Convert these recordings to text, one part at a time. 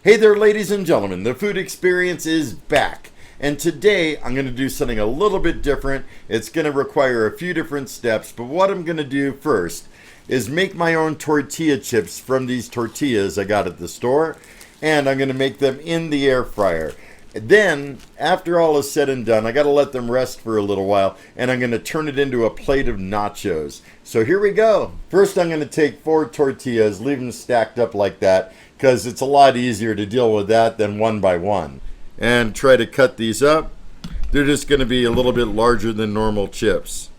Hey there, ladies and gentlemen, the food experience is back. And today I'm going to do something a little bit different. It's going to require a few different steps, but what I'm going to do first is make my own tortilla chips from these tortillas I got at the store, and I'm going to make them in the air fryer. Then, after all is said and done, I got to let them rest for a little while, and I'm going to turn it into a plate of nachos. So here we go. First, I'm going to take 4 tortillas, leave them stacked up like that, because it's a lot easier to deal with that than one by one. And try to cut these up. They're just going to be a little bit larger than normal chips.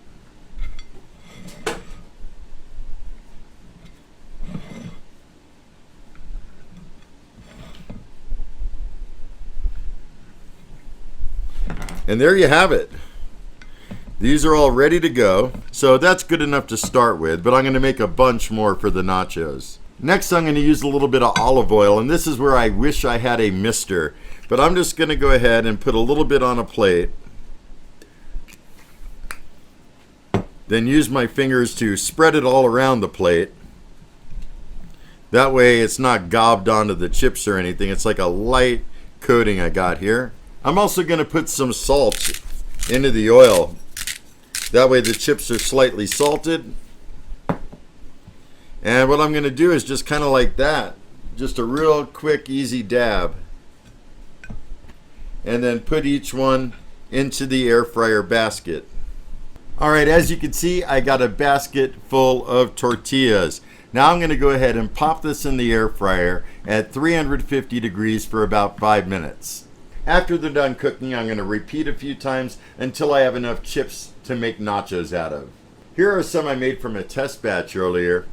And there you have it. These are all ready to go. So that's good enough to start with, but I'm going to make a bunch more for the nachos. Next, I'm going to use a little bit of olive oil, and this is where I wish I had a mister. But I'm just going to go ahead and put a little bit on a plate. Then use my fingers to spread it all around the plate. That way it's not gobbed onto the chips or anything. It's like a light coating I got here. I'm also going to put some salt into the oil. That way the chips are slightly salted. And what I'm going to do is just kind of like that. Just a real quick, easy dab. And then put each one into the air fryer basket. Alright, as you can see, I got a basket full of tortillas. Now I'm going to go ahead and pop this in the air fryer at 350 degrees for about 5 minutes. After they're done cooking, I'm going to repeat a few times until I have enough chips to make nachos out of. Here are some I made from a test batch earlier.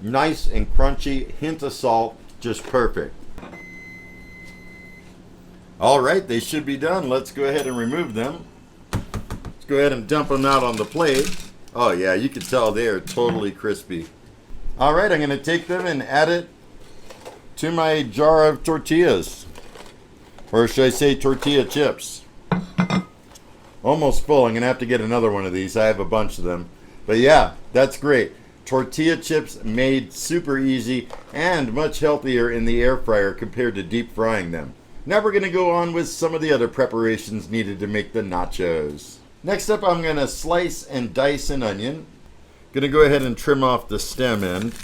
Nice and crunchy, hint of salt, just perfect. Alright, they should be done. Let's go ahead and remove them. Let's go ahead and dump them out on the plate. Oh yeah, you can tell they are totally crispy. Alright, I'm going to take them and add it to my jar of tortillas. Or should I say tortilla chips. Almost full. I'm going to have to get another one of these. I have a bunch of them. But yeah, that's great. Tortilla chips made super easy and much healthier in the air fryer compared to deep frying them. Now we're going to go on with some of the other preparations needed to make the nachos. Next up, I'm going to slice and dice an onion. Going to go ahead and trim off the stem end.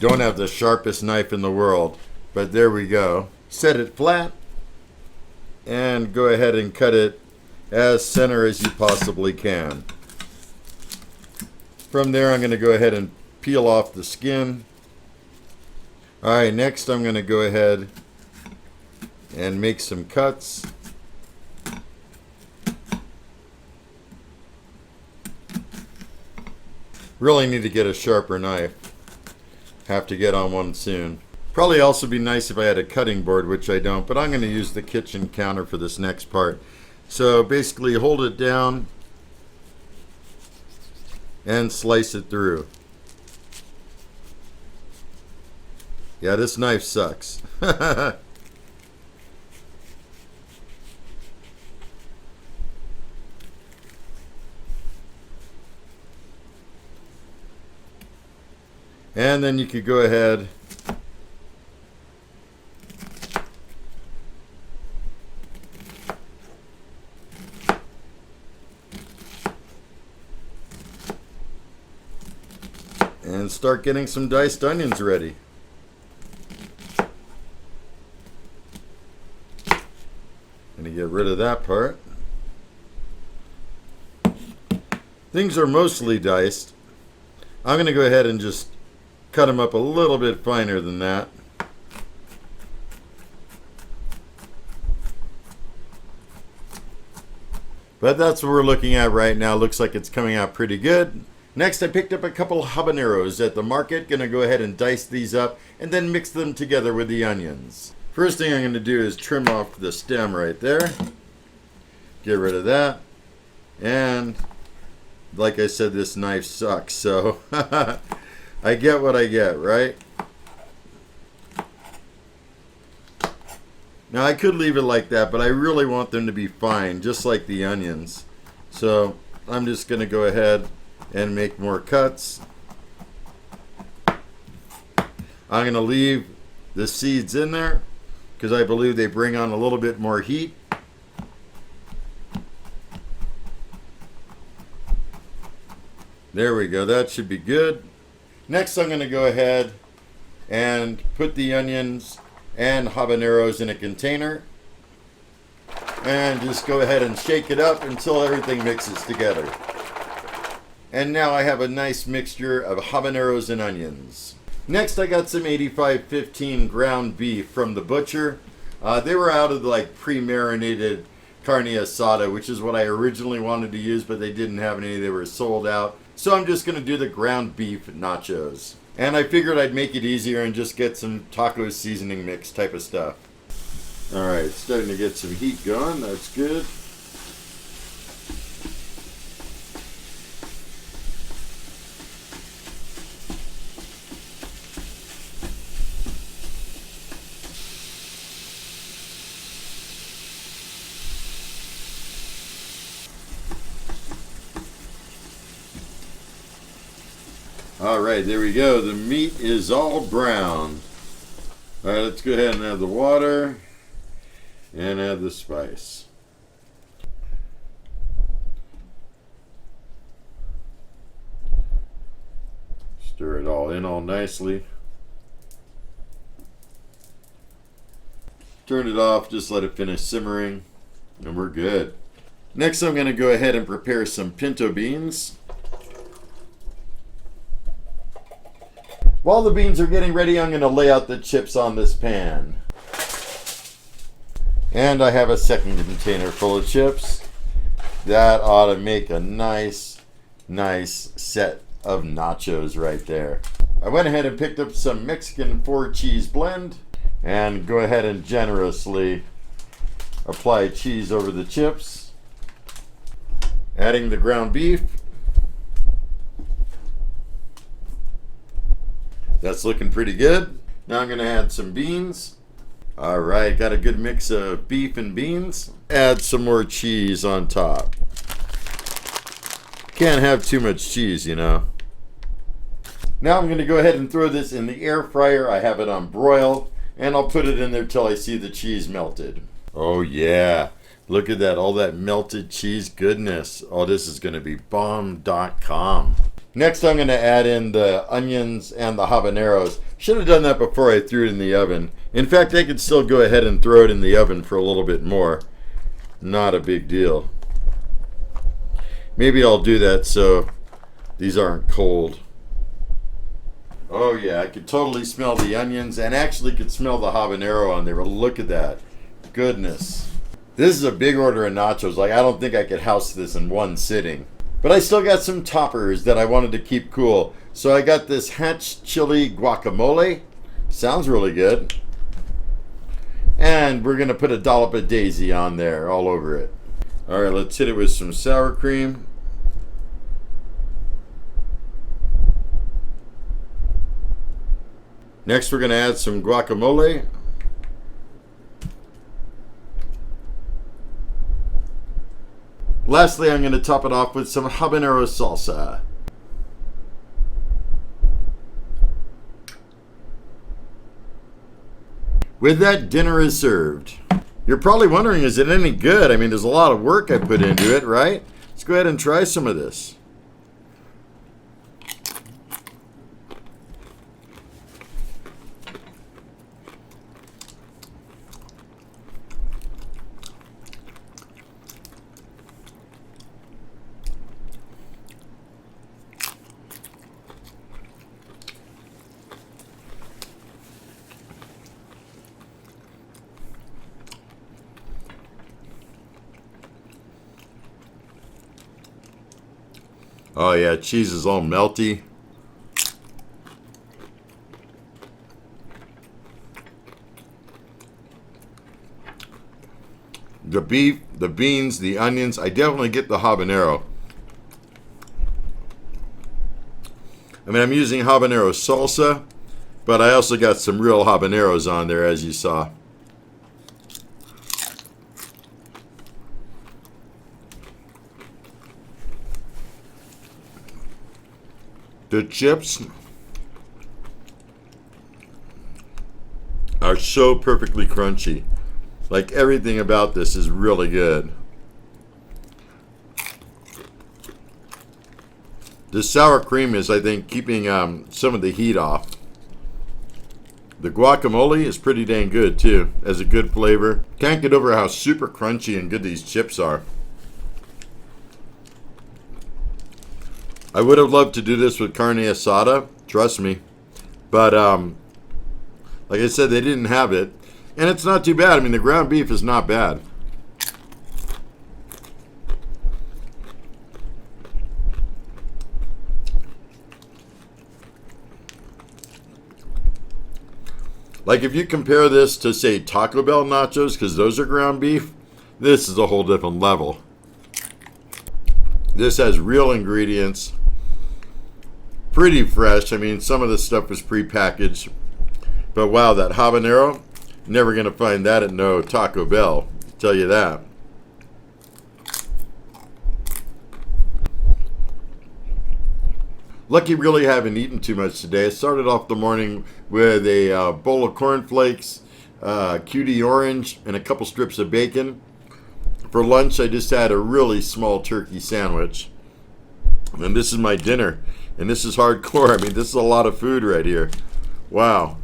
Don't have the sharpest knife in the world, but there we go. Set it flat and go ahead and cut it as center as you possibly can. From there, I'm going to go ahead and peel off the skin. Alright, next I'm going to go ahead and make some cuts. Really need to get a sharper knife. Have to get on one soon. Probably also be nice if I had a cutting board, which I don't, but I'm going to use the kitchen counter for this next part. So basically hold it down and slice it through. Yeah, this knife sucks. And then you could go ahead and start getting some diced onions ready. Gonna get rid of that part. Things are mostly diced. I'm gonna go ahead and just cut them up a little bit finer than that. But that's what we're looking at right now. Looks like it's coming out pretty good. Next, I picked up a couple habaneros at the market. Gonna go ahead and dice these up and then mix them together with the onions. First thing I'm going to do is trim off the stem right there. Get rid of that. And like I said, this knife sucks, so I get what I get, right? Now I could leave it like that, but I really want them to be fine, just like the onions. So I'm just going to go ahead and make more cuts. I'm going to leave the seeds in there because I believe they bring on a little bit more heat. There we go. That should be good. Next, I'm going to go ahead and put the onions and habaneros in a container and just go ahead and shake it up until everything mixes together. And now I have a nice mixture of habaneros and onions. Next, I got some 8515 ground beef from the butcher. They were out of the pre-marinated carne asada, which is what I originally wanted to use, but they didn't have any. They were sold out. So I'm just going to do the ground beef nachos. And I figured I'd make it easier and just get some taco seasoning mix type of stuff. All right, it's starting to get some heat going. That's good. All right, there we go. The meat is all brown. All right, let's go ahead and add the water and add the spice. Stir it all in all nicely. Turn it off, just let it finish simmering, and we're good. Next, I'm going to go ahead and prepare some pinto beans. While the beans are getting ready, I'm going to lay out the chips on this pan. And I have a second container full of chips. That ought to make a nice set of nachos right there. I went ahead and picked up some Mexican 4-cheese blend and go ahead and generously apply cheese over the chips. Adding the ground beef. That's looking pretty good. Now I'm going to add some beans. All right, got a good mix of beef and beans. Add some more cheese on top. Can't have too much cheese, you know. Now I'm going to go ahead and throw this in the air fryer. I have it on broil, and I'll put it in there till I see the cheese melted. Oh yeah, look at that, all that melted cheese goodness. Oh, this is going to be bomb.com. Next, I'm going to add in the onions and the habaneros. Should have done that before I threw it in the oven. In fact, I could still go ahead and throw it in the oven for a little bit more. Not a big deal. Maybe I'll do that so these aren't cold. Oh yeah, I could totally smell the onions and actually could smell the habanero on there. But look at that. Goodness. This is a big order of nachos. I don't think I could house this in one sitting. But I still got some toppers that I wanted to keep cool. So I got this Hatch chili guacamole. Sounds really good. And we're going to put a dollop of daisy on there, all over it. All right, let's hit it with some sour cream. Next, we're going to add some guacamole. Lastly, I'm going to top it off with some habanero salsa. With that, dinner is served. You're probably wondering, is it any good? I mean, there's a lot of work I put into it, right? Let's go ahead and try some of this. Oh yeah, cheese is all melty. The beef, the beans, the onions, I definitely get the habanero. I mean, I'm using habanero salsa, but I also got some real habaneros on there, as you saw. The chips are so perfectly crunchy. Like, everything about this is really good. The sour cream is, I think, keeping some of the heat off. The guacamole is pretty dang good too. Has a good flavor. Can't get over how super crunchy and good these chips are. I would have loved to do this with carne asada, trust me. But like I said, they didn't have it. And it's not too bad. I mean, the ground beef is not bad. Like, if you compare this to, say, Taco Bell nachos, because those are ground beef, this is a whole different level. This has real ingredients. Pretty fresh. I mean, some of the stuff was prepackaged. But wow, that habanero, never going to find that at no Taco Bell. I'll tell you that. Lucky really haven't eaten too much today. I started off the morning with a bowl of cornflakes, cutie orange, and a couple strips of bacon. For lunch, I just had a really small turkey sandwich. And this is my dinner. And this is hardcore. I mean, this is a lot of food right here. Wow.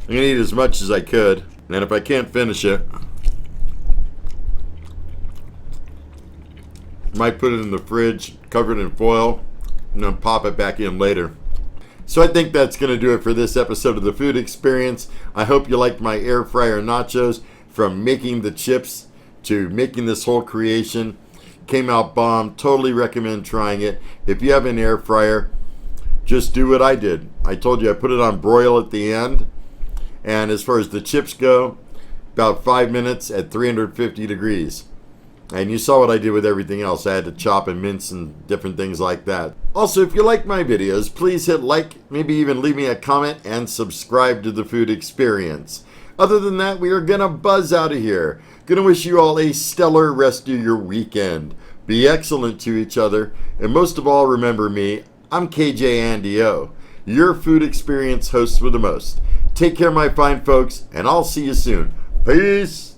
I'm going to eat as much as I could. And if I can't finish it, I might put it in the fridge, covered in foil, and then pop it back in later. So I think that's going to do it for this episode of The Food Experience. I hope you liked my air fryer nachos. From making the chips to making this whole creation. Came out bomb. Totally recommend trying it. If you have an air fryer, just do what I did. I told you I put it on broil at the end. And as far as the chips go, about 5 minutes at 350 degrees. And you saw what I did with everything else. I had to chop and mince and different things like that. Also, if you like my videos, please hit like, maybe even leave me a comment, and subscribe to The Food Experience. Other than that, we are going to buzz out of here. Going to wish you all a stellar rest of your weekend. Be excellent to each other. And most of all, remember me. I'm KJ Andy O, your Food Experience host with the most. Take care, my fine folks, and I'll see you soon. Peace.